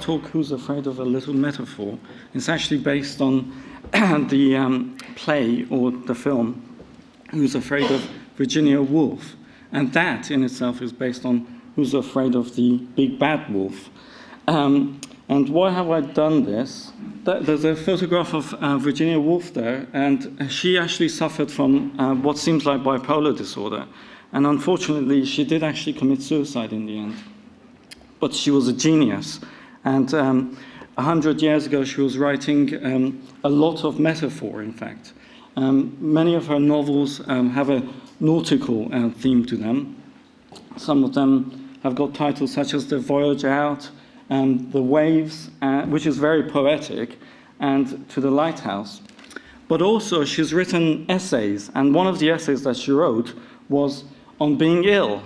talk, Who's Afraid of a Little Metaphor, is actually based on the play or the film Who's Afraid of Virginia Woolf. And that in itself is based on Who's Afraid of the Big Bad Wolf. And why have I done this? There's a photograph of Virginia Woolf there, and she actually suffered from what seems like bipolar disorder. And unfortunately, she did actually commit suicide in the end. But she was a genius. And 100 years ago, she was writing a lot of metaphor, in fact. Many of her novels have a nautical theme to them. Some of them have got titles such as The Voyage Out, The Waves, which is very poetic, and To the Lighthouse. But also, she's written essays, and one of the essays that she wrote was on being ill,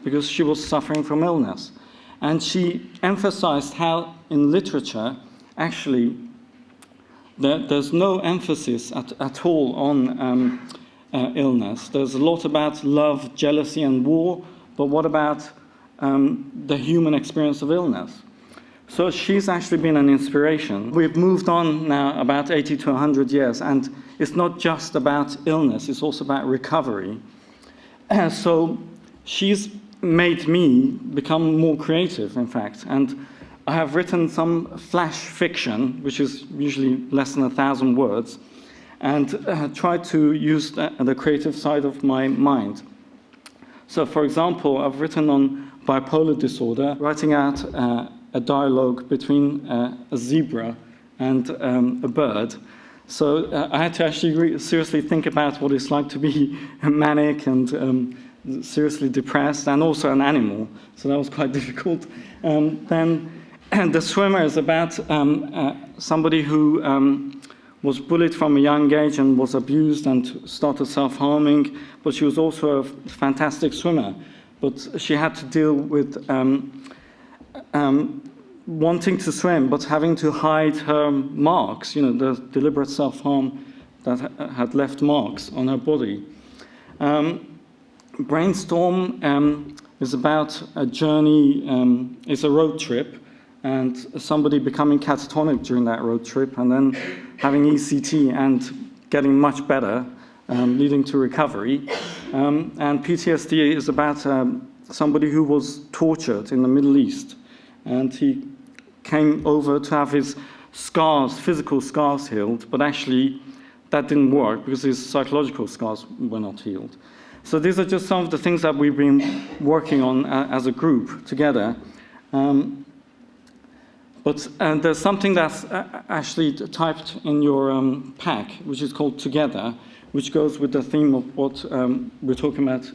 because she was suffering from illness. And she emphasized how in literature, actually, there's no emphasis at all on illness. There's a lot about love, jealousy, and war, but what about the human experience of illness? So she's actually been an inspiration. We've moved on now about 80 to 100 years, and it's not just about illness, it's also about recovery. So she's made me become more creative, in fact, and I have written some flash fiction, which is usually less than 1,000 words, and tried to use the creative side of my mind. So, for example, I've written on bipolar disorder, writing out a dialogue between a zebra and a bird. So I had to actually seriously think about what it's like to be manic and seriously depressed, and also an animal. So that was quite difficult. Then The Swimmer is about somebody who was bullied from a young age and was abused and started self-harming, but she was also a fantastic swimmer. But she had to deal with wanting to swim, but having to hide her marks, the deliberate self-harm that had left marks on her body. Brainstorm is about a journey, it's a road trip, and somebody becoming catatonic during that road trip, and then having ECT and getting much better, leading to recovery. And PTSD is about somebody who was tortured in the Middle East, and he came over to have his scars, physical scars healed, but actually that didn't work because his psychological scars were not healed. So these are just some of the things that we've been working on as a group together. But there's something that's actually typed in your pack, which is called Together, which goes with the theme of what we're talking about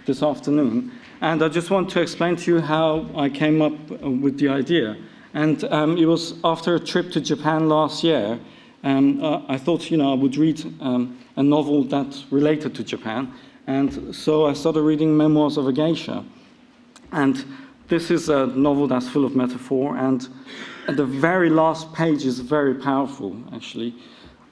this afternoon. And I just want to explain to you how I came up with the idea. And it was after a trip to Japan last year, I thought, I would read a novel that related to Japan. And so I started reading Memoirs of a Geisha. And this is a novel that's full of metaphor, and the very last page is very powerful, actually.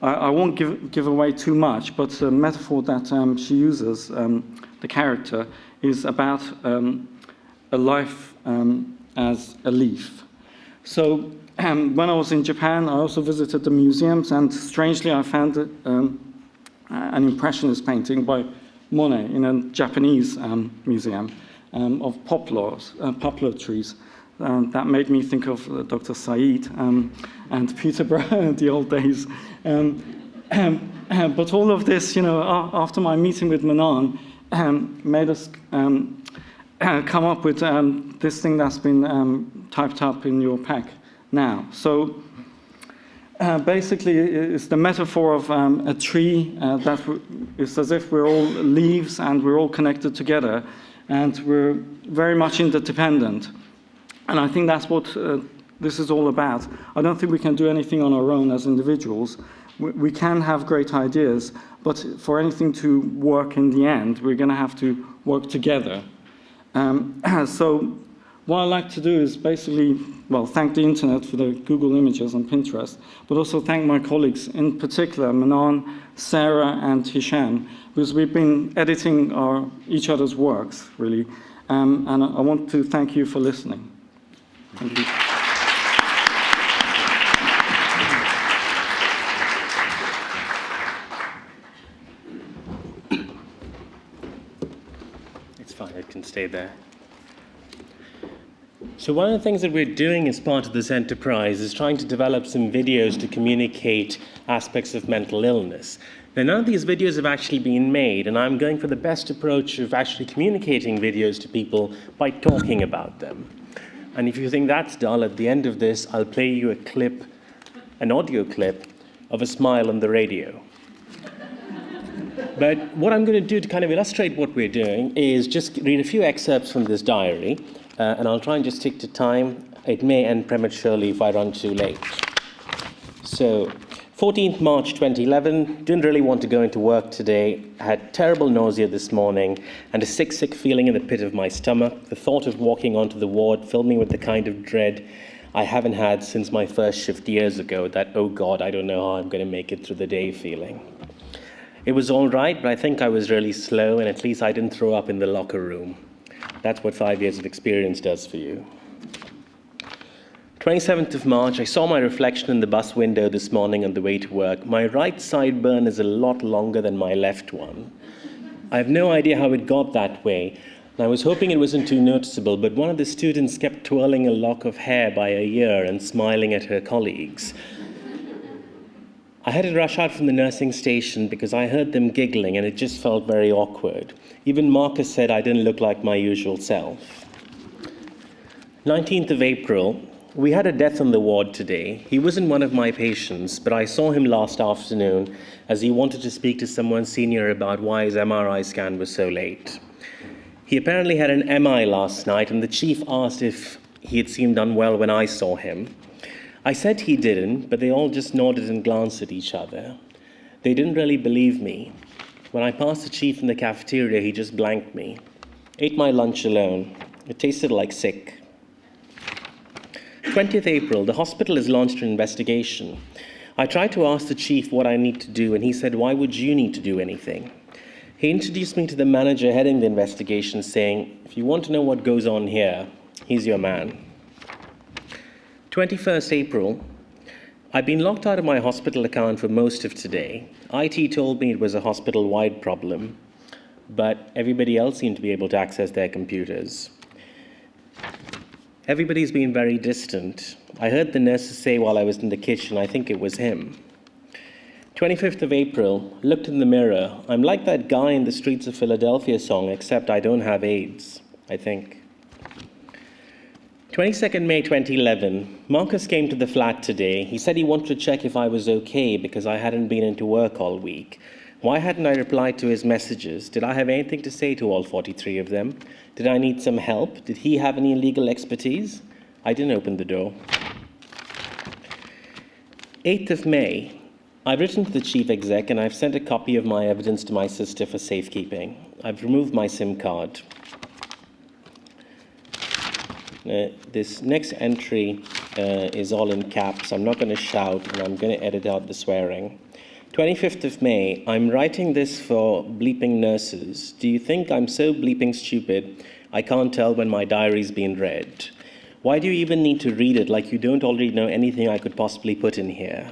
I won't give away too much, but the metaphor that she uses, the character, is about a life as a leaf. So when I was in Japan, I also visited the museums, and strangely I found an Impressionist painting by Monet in a Japanese museum of poplar trees. That made me think of Dr. Said and Peterborough in the old days. But all of this, after my meeting with Manan, made us come up with this thing that's been typed up in your pack now. So basically, it's the metaphor of a tree that is as if we're all leaves and we're all connected together, and we're very much interdependent. And I think that's what this is all about. I don't think we can do anything on our own as individuals. We can have great ideas, but for anything to work in the end, we're going to have to work together. So what I like to do is basically, thank the internet for the Google images and Pinterest, but also thank my colleagues, in particular, Manan, Sarah, and Hisham, because we've been editing each other's works, really. And I want to thank you for listening. Thank you. fine, it can stay there. So one of the things that we're doing as part of this enterprise is trying to develop some videos to communicate aspects of mental illness. Now, none of these videos have actually been made, and I'm going for the best approach of actually communicating videos to people by talking about them. And if you think that's dull, at the end of this, I'll play you a clip, an audio clip, of a smile on the radio. But what I'm going to do to kind of illustrate what we're doing is just read a few excerpts from this diary, and I'll try and just stick to time. It may end prematurely if I run too late. So, 14th March 2011, didn't really want to go into work today, had terrible nausea this morning, and a sick feeling in the pit of my stomach. The thought of walking onto the ward filled me with the kind of dread I haven't had since my first shift years ago, that, oh God, I don't know how I'm going to make it through the day feeling. It was all right, but I think I was really slow, and at least I didn't throw up in the locker room. That's what 5 years of experience does for you. 27th of March, I saw my reflection in the bus window this morning on the way to work. My right sideburn is a lot longer than my left one. I have no idea how it got that way, and I was hoping it wasn't too noticeable, but one of the students kept twirling a lock of hair by a ear and smiling at her colleagues. I had to rush out from the nursing station because I heard them giggling and it just felt very awkward. Even Marcus said I didn't look like my usual self. 19th of April, we had a death on the ward today. He wasn't one of my patients, but I saw him last afternoon as he wanted to speak to someone senior about why his MRI scan was so late. He apparently had an MI last night, and the chief asked if he had seemed unwell when I saw him. I said he didn't, but they all just nodded and glanced at each other. They didn't really believe me. When I passed the chief in the cafeteria, he just blanked me. Ate my lunch alone. It tasted like sick. 20th April, the hospital has launched an investigation. I tried to ask the chief what I need to do, and he said, why would you need to do anything? He introduced me to the manager heading the investigation, saying, if you want to know what goes on here, he's your man. 21st April, I've been locked out of my hospital account for most of today. IT told me it was a hospital-wide problem, but everybody else seemed to be able to access their computers. Everybody's been very distant. I heard the nurses say while I was in the kitchen, I think it was him. 25th of April, looked in the mirror. I'm like that guy in the Streets of Philadelphia song, except I don't have AIDS, I think. 22nd May 2011, Marcus came to the flat today. He said he wanted to check if I was okay because I hadn't been into work all week. Why hadn't I replied to his messages? Did I have anything to say to all 43 of them? Did I need some help? Did he have any legal expertise? I didn't open the door. 8th of May, I've written to the chief exec and I've sent a copy of my evidence to my sister for safekeeping. I've removed my SIM card. This next entry is all in caps. I'm not going to shout, and I'm going to edit out the swearing. 25th of May, I'm writing this for bleeping nurses. Do you think I'm so bleeping stupid I can't tell when my diary's been read? Why do you even need to read it like you don't already know anything I could possibly put in here?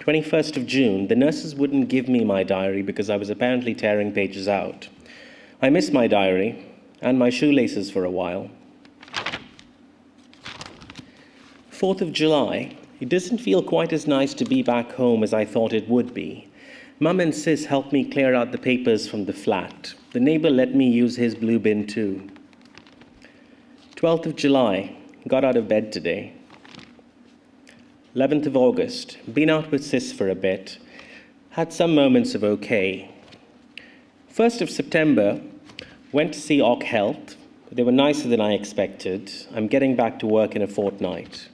21st of June, the nurses wouldn't give me my diary because I was apparently tearing pages out. I missed my diary and my shoelaces for a while. 4th of July, it doesn't feel quite as nice to be back home as I thought it would be. Mum and Sis helped me clear out the papers from the flat. The neighbor let me use his blue bin too. 12th of July, got out of bed today. 11th of August, been out with Sis for a bit. Had some moments of okay. 1st of September, went to see OC Health. They were nicer than I expected. I'm getting back to work in a fortnight.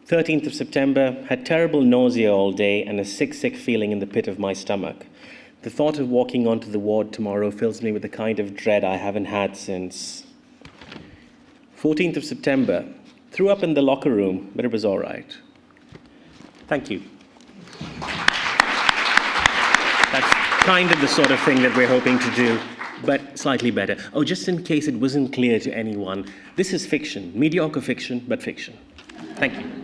13th of September, had terrible nausea all day and a sick feeling in the pit of my stomach. The thought of walking onto the ward tomorrow fills me with the kind of dread I haven't had since. 14th of September, threw up in the locker room, but it was all right. Thank you. That's kind of the sort of thing that we're hoping to do, but slightly better. Oh, just in case it wasn't clear to anyone, this is fiction, mediocre fiction, but fiction. Thank you.